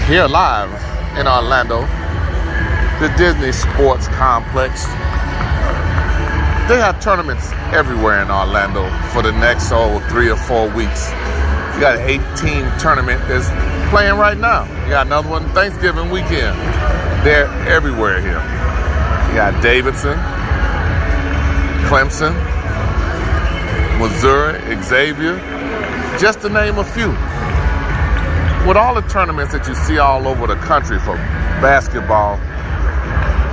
Here live in Orlando, the Disney Sports Complex. They have tournaments everywhere in Orlando for the next 3 or 4 weeks. You got an 8-team tournament that's playing right now. You got another one Thanksgiving weekend. They're everywhere here. You got Davidson, Clemson, Missouri, Xavier, just to name a few. With all the tournaments that you see all over the country for basketball,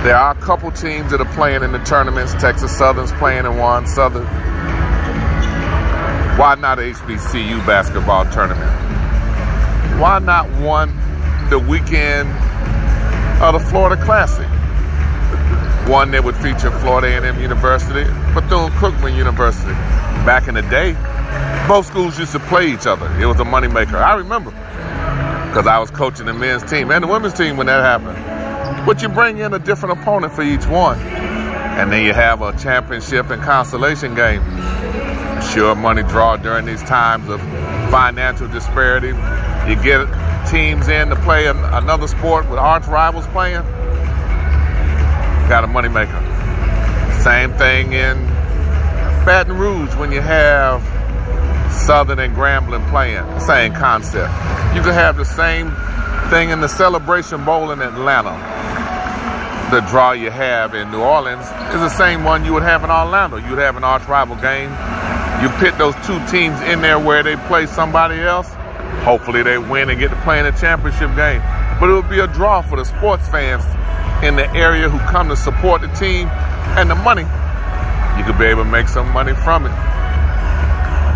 there are a couple teams that are playing in the tournaments. Texas Southern's playing in one. Southern. Why not a HBCU basketball tournament? Why not one the weekend of the Florida Classic? One that would feature Florida A&M University, Bethune-Cookman University. Back in the day, both schools used to play each other. It was a moneymaker. I remember, because I was coaching the men's team and the women's team when that happened. But you bring in a different opponent for each one. And then you have a championship and consolation game. Sure money draw during these times of financial disparity. You get teams in to play another sport with arch rivals playing. Got a moneymaker. Same thing in Baton Rouge when you have Southern and Grambling playing. Same concept. You could have the same thing in the Celebration Bowl in Atlanta. The draw you have in New Orleans is the same one you would have in Orlando. You would have an arch rival game. You pit those two teams in there where they play somebody else. Hopefully they win and get to play in a championship game. But it would be a draw for the sports fans in the area who come to support the team, and the money, you could be able to make some money from it.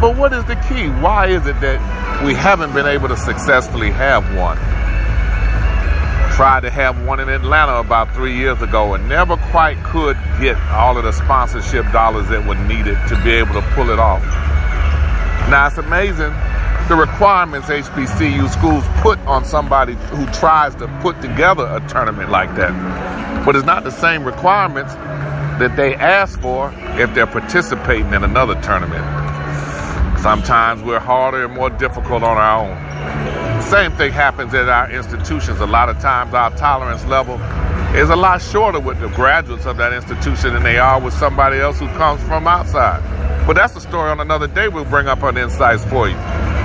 But what is the key? Why is it that we haven't been able to successfully have one? Tried to have one in Atlanta about 3 years ago and never quite could get all of the sponsorship dollars that were needed to be able to pull it off. Now it's amazing the requirements HBCU schools put on somebody who tries to put together a tournament like that. But it's not the same requirements that they ask for if they're participating in another tournament. Sometimes we're harder and more difficult on our own. Same thing happens at our institutions. A lot of times our tolerance level is a lot shorter with the graduates of that institution than they are with somebody else who comes from outside. But that's a story on another day we'll bring up on Insights for you.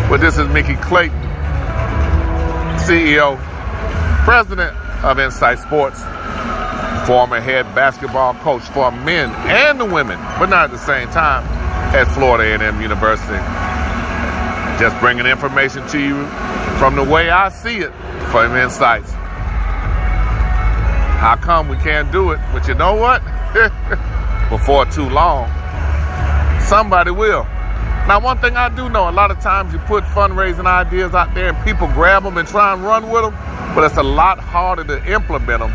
But this is Mickey Clayton, CEO, President of Insight Sports, former head basketball coach for men and the women, but not at the same time, at Florida A&M University. Just bringing information to you from the way I see it from Insights. How come we can't do it? But you know what? Before too long, somebody will. Now, one thing I do know, a lot of times you put fundraising ideas out there and people grab them and try and run with them, but it's a lot harder to implement them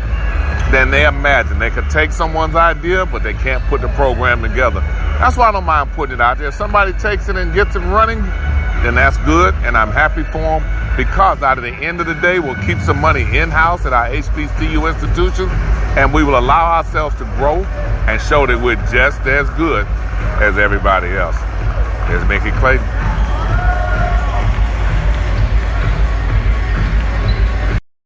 than they imagine. They could take someone's idea, but they can't put the program together. That's why I don't mind putting it out there. If somebody takes it and gets it running, then that's good, and I'm happy for them, because out of the end of the day, we'll keep some money in-house at our HBCU institutions, and we will allow ourselves to grow and show that we're just as good as everybody else. Here's Mickey Clayton.